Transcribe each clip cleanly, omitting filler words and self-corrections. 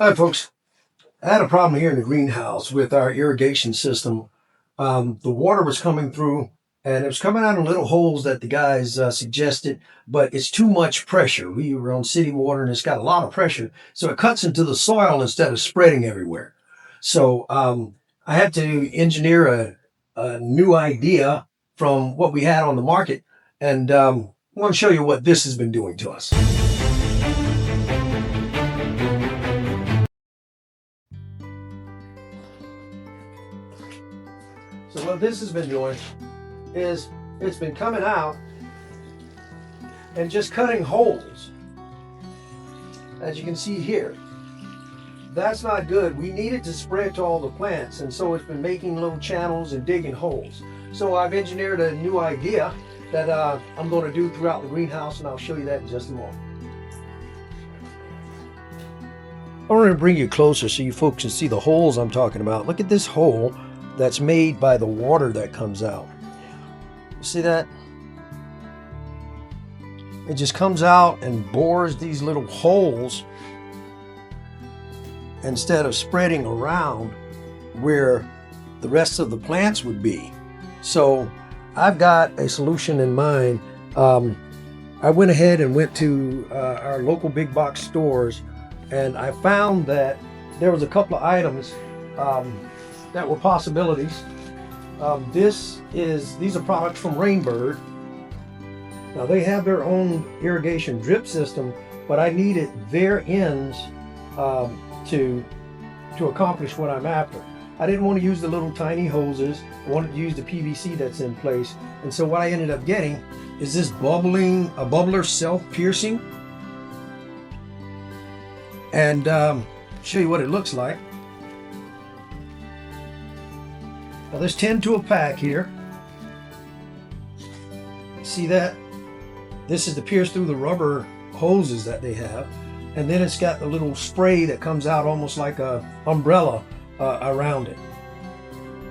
Hi folks, I had a problem here in the greenhouse with our irrigation system. The water was coming through and it was coming out in little holes that the guys suggested, but it's too much pressure. We were on city water and it's got a lot of pressure, so it cuts into the soil instead of spreading everywhere. So I had to engineer a new idea from what we had on the market, and I want to show you what this has been doing to us. So what this has been doing is it's been coming out and just cutting holes. As you can see here, that's not good. We need it to spread to all the plants, and so it's been making little channels and digging holes. So I've engineered a new idea that I'm going to do throughout the greenhouse, and I'll show you that in just a moment. I want to bring you closer so you folks can see the holes I'm talking about. Look at this hole that's made by the water that comes out. See that? It just comes out and bores these little holes instead of spreading around where the rest of the plants would be. So I've got a solution in mind. I went ahead and went to our local big box stores, and I found that there was a couple of items that were possibilities. These are products from Rainbird. Now they have their own irrigation drip system, but I needed their ends to accomplish what I'm after. I didn't want to use the little tiny hoses. I wanted to use the PVC that's in place. And so what I ended up getting is this bubbler self-piercing. And show you what it looks like. Now there's 10 to a pack here. See that? This is to pierce through the rubber hoses that they have. And then it's got the little spray that comes out almost like a umbrella around it.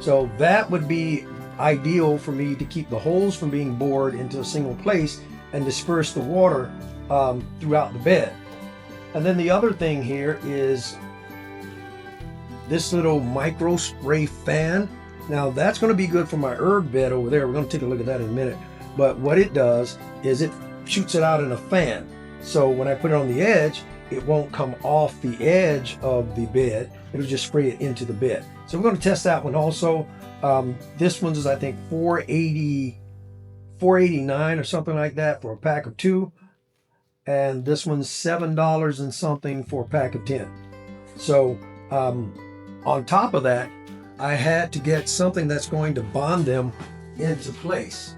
So that would be ideal for me to keep the holes from being bored into a single place and disperse the water throughout the bed. And then the other thing here is this little micro spray fan. Now that's going to be good for my herb bed over there. We're going to take a look at that in a minute. But what it does is it shoots it out in a fan. So when I put it on the edge, it won't come off the edge of the bed. It'll just spray it into the bed. So we're going to test that one also. This one's is I think $4.89 or something like that for a pack of 2. And this one's $7 and something for a pack of 10. So on top of that, I had to get something that's going to bond them into place.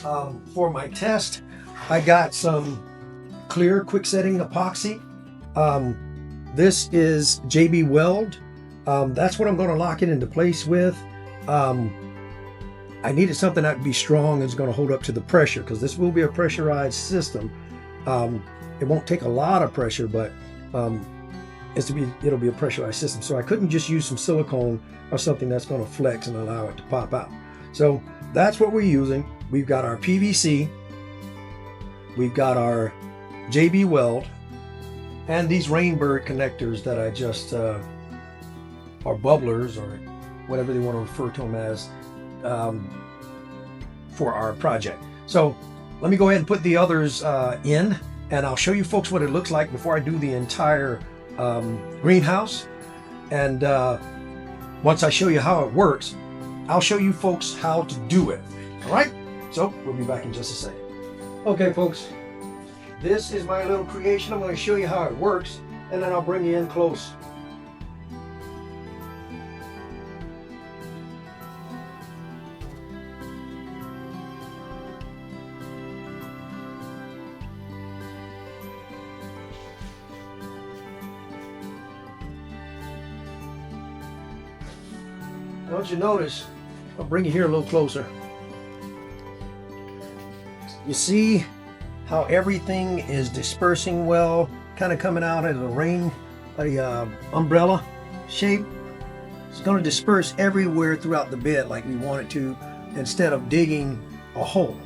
For my test, I got some clear quick setting epoxy. This is JB Weld. That's what I'm going to lock it into place with. I needed something that would be strong and is going to hold up to the pressure, because this will be a pressurized system. It won't take a lot of pressure, but it'll be a pressurized system. So I couldn't just use some silicone or something that's going to flex and allow it to pop out. So that's what we're using. We've got our PVC, we've got our JB Weld, and these Rainbird connectors that I just are bubblers, or whatever they want to refer to them as, for our project. So let me go ahead and put the others in, and I'll show you folks what it looks like before I do the entire greenhouse. And once I show you how it works, I'll show you folks how to do it. All right? So we'll be back in just a second. Okay, folks. This is my little creation. I'm going to show you how it works, and then I'll bring you in close. Don't you notice? I'll bring you here a little closer. You see how everything is dispersing well, kind of coming out as a umbrella shape. It's going to disperse everywhere throughout the bed like we want it to, instead of digging a hole.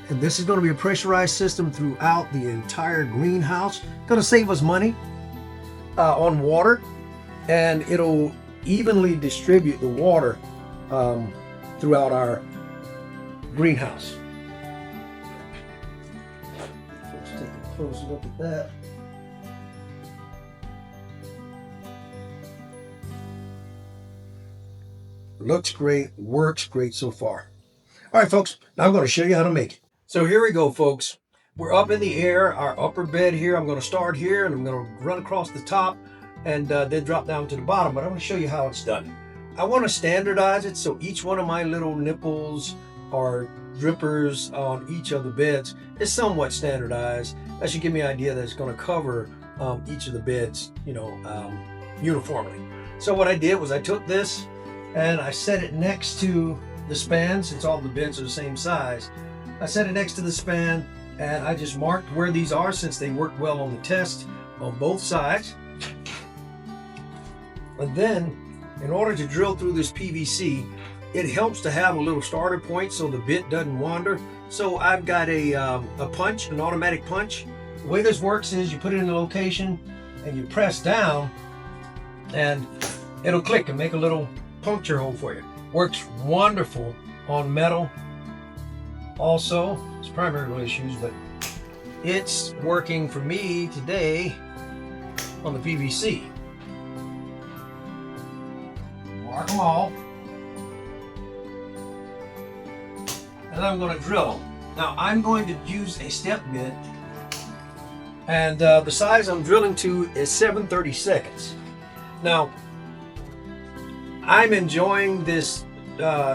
And this is going to be a pressurized system throughout the entire greenhouse. Going to save us money. on water, and it'll evenly distribute the water throughout our greenhouse. Let's take a close look at that. Looks great, works great so far. All right, folks, now I'm going to show you how to make it. So here we go, folks. We're up in the air, our upper bed here. I'm going to start here and I'm going to run across the top and then drop down to the bottom, but I'm going to show you how it's done. I want to standardize it so each one of my little nipples or drippers on each of the beds is somewhat standardized. That should give me an idea that it's going to cover each of the beds, uniformly. So what I did was I took this and I set it next to the span, since all the beds are the same size. I set it next to the span and I just marked where these are since they worked well on the test on both sides. And then in order to drill through this PVC, it helps to have a little starter point so the bit doesn't wander. So I've got a punch, an automatic punch. The way this works is you put it in a location and you press down and it'll click and make a little puncture hole for you. Works wonderful on metal. Also, it's primary issues, but it's working for me today on the PVC. Mark them all. And I'm going to drill. Now I'm going to use a step bit, and the size I'm drilling to is 7/32. Now I'm enjoying this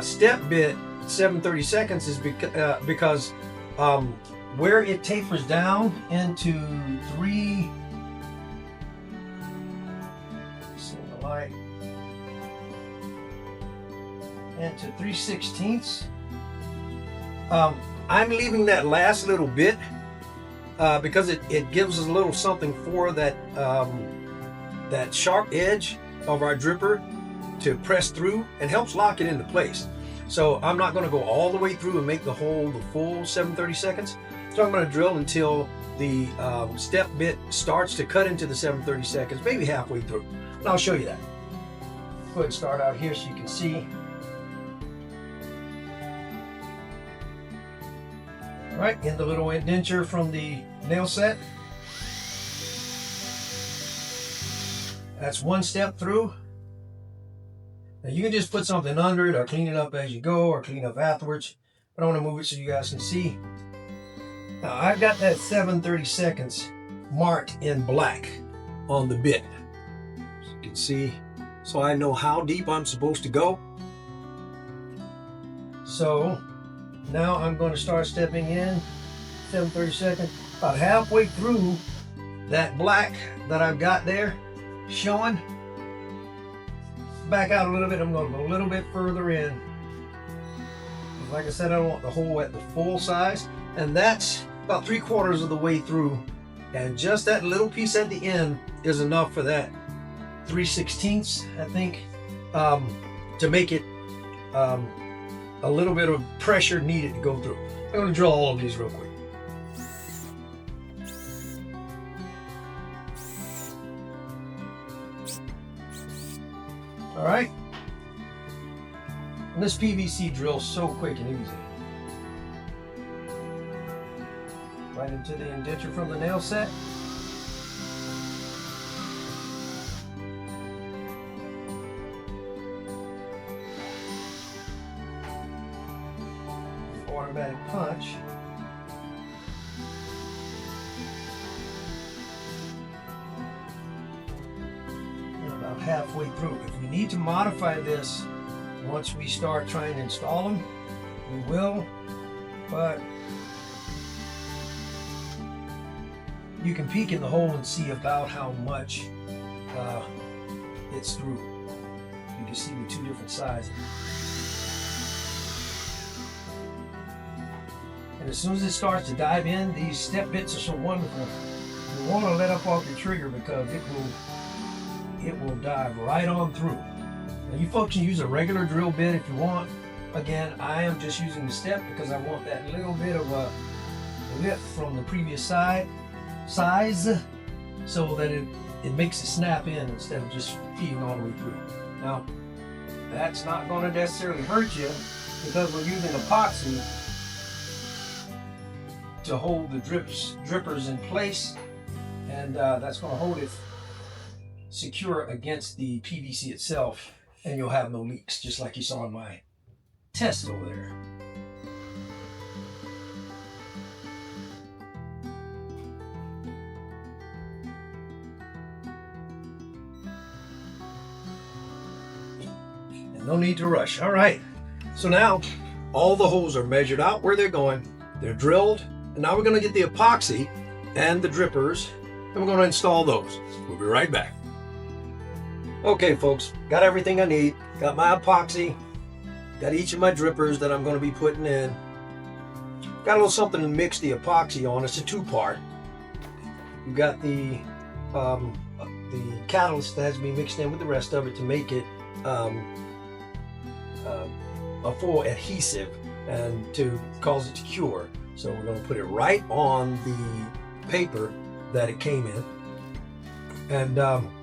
step bit 7/32 is because where it tapers down into into 3/16. I'm leaving that last little bit because it gives us a little something for that that sharp edge of our dripper to press through and helps lock it into place. So I'm not going to go all the way through and make the full 7/32. So I'm going to drill until the step bit starts to cut into the 7/32, maybe halfway through. And I'll show you that. Go ahead and start out here so you can see. All right, in the little indenture from the nail set. That's one step through. Now you can just put something under it or clean it up as you go or clean up afterwards. But I want to move it so you guys can see. Now I've got that 7/32 marked in black on the bit. As you can see, so I know how deep I'm supposed to go. So now I'm going to start stepping in 7/32, about halfway through that black that I've got there showing. Back out a little bit. I'm going to go a little bit further in. Like I said, I want the hole at the full size, and that's about 3/4 of the way through, and just that little piece at the end is enough for that 3/16, I think, to make it a little bit of pressure needed to go through. I'm going to drill all of these real quick. All right, and this PVC drills so quick and easy. Right into the indenture from the nail set. The automatic punch. About halfway through. If we need to modify this once we start trying to install them, we will, but you can peek in the hole and see about how much it's through. You can see the two different sizes. And as soon as it starts to dive in, these step bits are so wonderful. You want to let up off your trigger because it will dive right on through. Now you folks can use a regular drill bit if you want. Again, I am just using the step because I want that little bit of a lift from the previous size so that it makes it snap in instead of just feeding all the way through. Now, that's not going to necessarily hurt you because we're using epoxy to hold the drippers in place, and that's going to hold it secure against the PVC itself, and you'll have no leaks, just like you saw in my test over there. And no need to rush. All right, so now all the holes are measured out where they're going, they're drilled, and now we're going to get the epoxy and the drippers, and we're going to install those. We'll be right back. Okay folks, got everything I need. Got my epoxy, got each of my drippers that I'm going to be putting in. Got a little something to mix the epoxy on. It's a two-part. You got the catalyst that has to be mixed in with the rest of it to make it a full adhesive and to cause it to cure. So we're going to put it right on the paper that it came in. And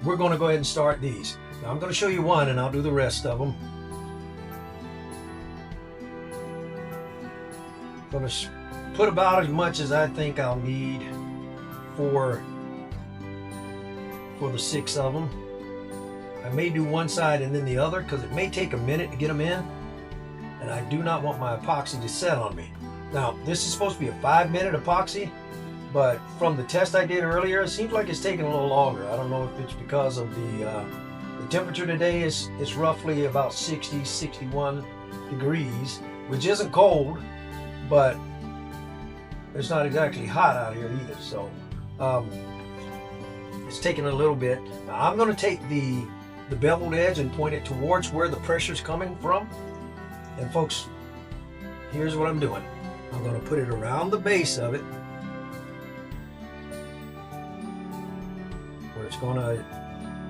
we're going to go ahead and start these. Now I'm going to show you one and I'll do the rest of them. I'm going to put about as much as I think I'll need for the 6 of them. I may do one side and then the other because it may take a minute to get them in, and I do not want my epoxy to set on me. Now this is supposed to be a 5-minute epoxy, but from the test I did earlier, it seems like it's taking a little longer. I don't know if it's because of the temperature today is roughly about 60, 61 degrees, which isn't cold, but it's not exactly hot out here either. So it's taking a little bit. Now, I'm going to take the beveled edge and point it towards where the pressure's coming from. And folks, here's what I'm doing. I'm going to put it around the base of it, where it's going to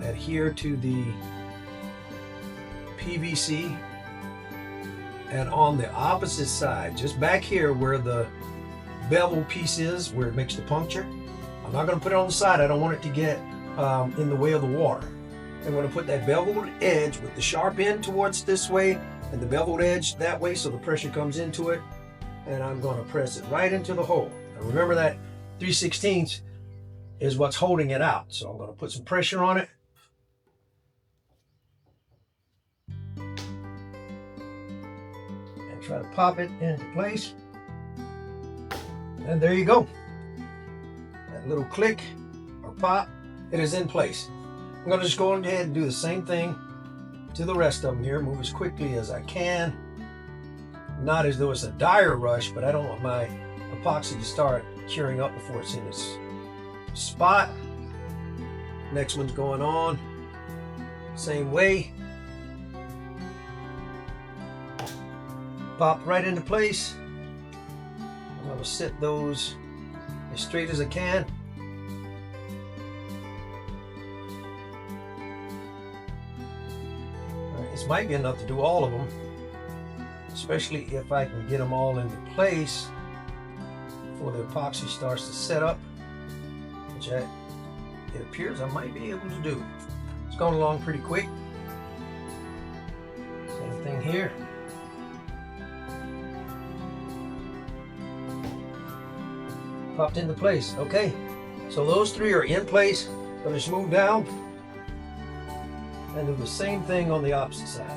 adhere to the PVC, and on the opposite side, just back here where the bevel piece is, where it makes the puncture. I'm not going to put it on the side. I don't want it to get in the way of the water. I'm going to put that beveled edge with the sharp end towards this way and the beveled edge that way so the pressure comes into it, and I'm going to press it right into the hole. Now remember that 3/16 is what's holding it out, so I'm going to put some pressure on it. And try to pop it into place. And there you go. That little click or pop, it is in place. I'm going to just go ahead and do the same thing to the rest of them here. Move as quickly as I can. Not as though it's a dire rush, but I don't want my epoxy to start curing up before it's in its spot. Next one's going on. Same way. Pop right into place. I'm going to set those as straight as I can. This might be enough to do all of them, especially if I can get them all into place before the epoxy starts to set up, which it appears I might be able to do. It's going along pretty quick. Same thing here. Popped into place. Okay, so those 3 are in place. I'll just move down and do the same thing on the opposite side.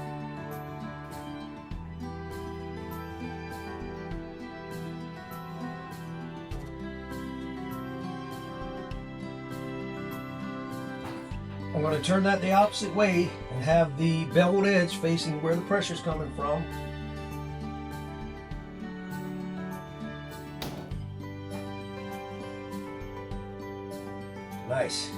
I'm going to turn that the opposite way and have the beveled edge facing where the pressure is coming from. Nice.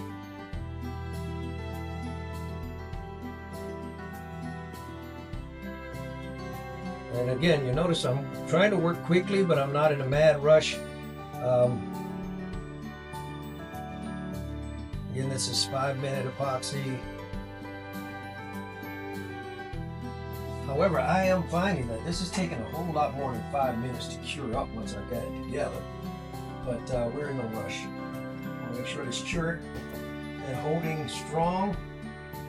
And again, you notice I'm trying to work quickly, but I'm not in a mad rush. Again, this is 5-minute epoxy. However, I am finding that this is taking a whole lot more than 5 minutes to cure up once I've got it together. But we're in no rush. I'll make sure it's cured. and holding strong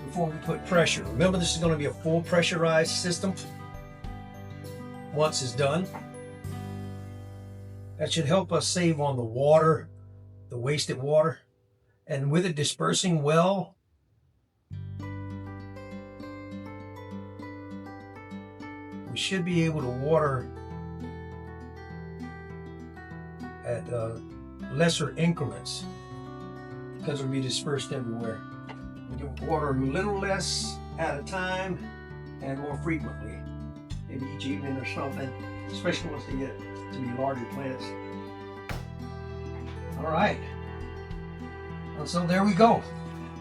before we put pressure. Remember, this is going to be a full pressurized system once it's done. That should help us save on the water, the wasted water. And with it dispersing well, we should be able to water at lesser increments because it'll be dispersed everywhere. We can water a little less at a time and more frequently, maybe each evening or something, especially once they get to be larger plants. All right, and so there we go.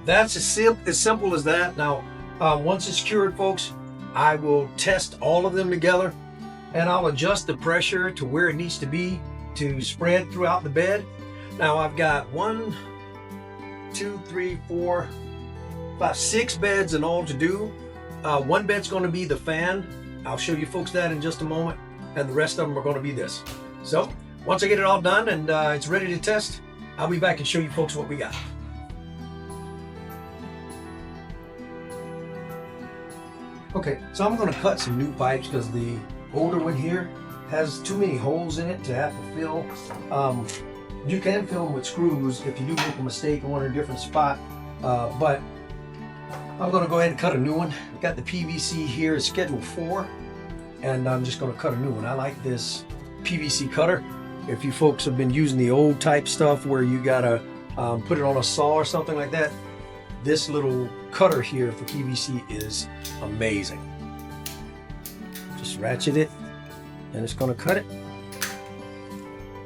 That's as simple as that. Now, once it's cured, folks, I will test all of them together and I'll adjust the pressure to where it needs to be to spread throughout the bed. Now I've got 1, 2, 3, 4, 5, 6 beds in all to do. One bed's going to be the fan. I'll show you folks that in just a moment, and the rest of them are going to be this. So once I get it all done and it's ready to test, I'll be back and show you folks what we got. Okay, so I'm going to cut some new pipes because the older one here has too many holes in it to have to fill. You can fill them with screws if you do make a mistake and want a different spot, but I'm going to go ahead and cut a new one. I've got the PVC here, it's schedule 4, and I'm just going to cut a new one. I like this PVC cutter. If you folks have been using the old type stuff where you gotta put it on a saw or something like that, this little cutter here for PVC is amazing. Just ratchet it and it's going to cut it.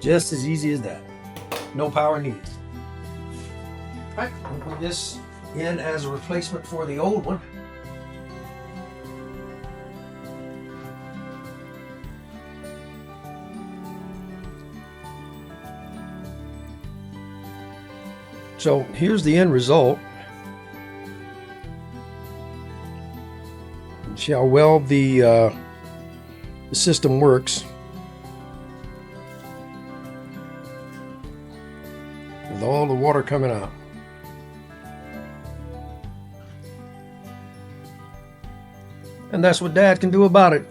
Just as easy as that. No power needed. All right, we'll put this in as a replacement for the old one. So here's the end result. See how well the system works. With all the water coming out. And that's what Dad can do about it.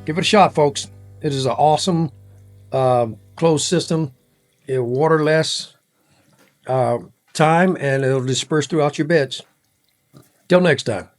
Give it a shot, folks. It is an awesome closed system. It'll water less time and it'll disperse throughout your beds. Till next time.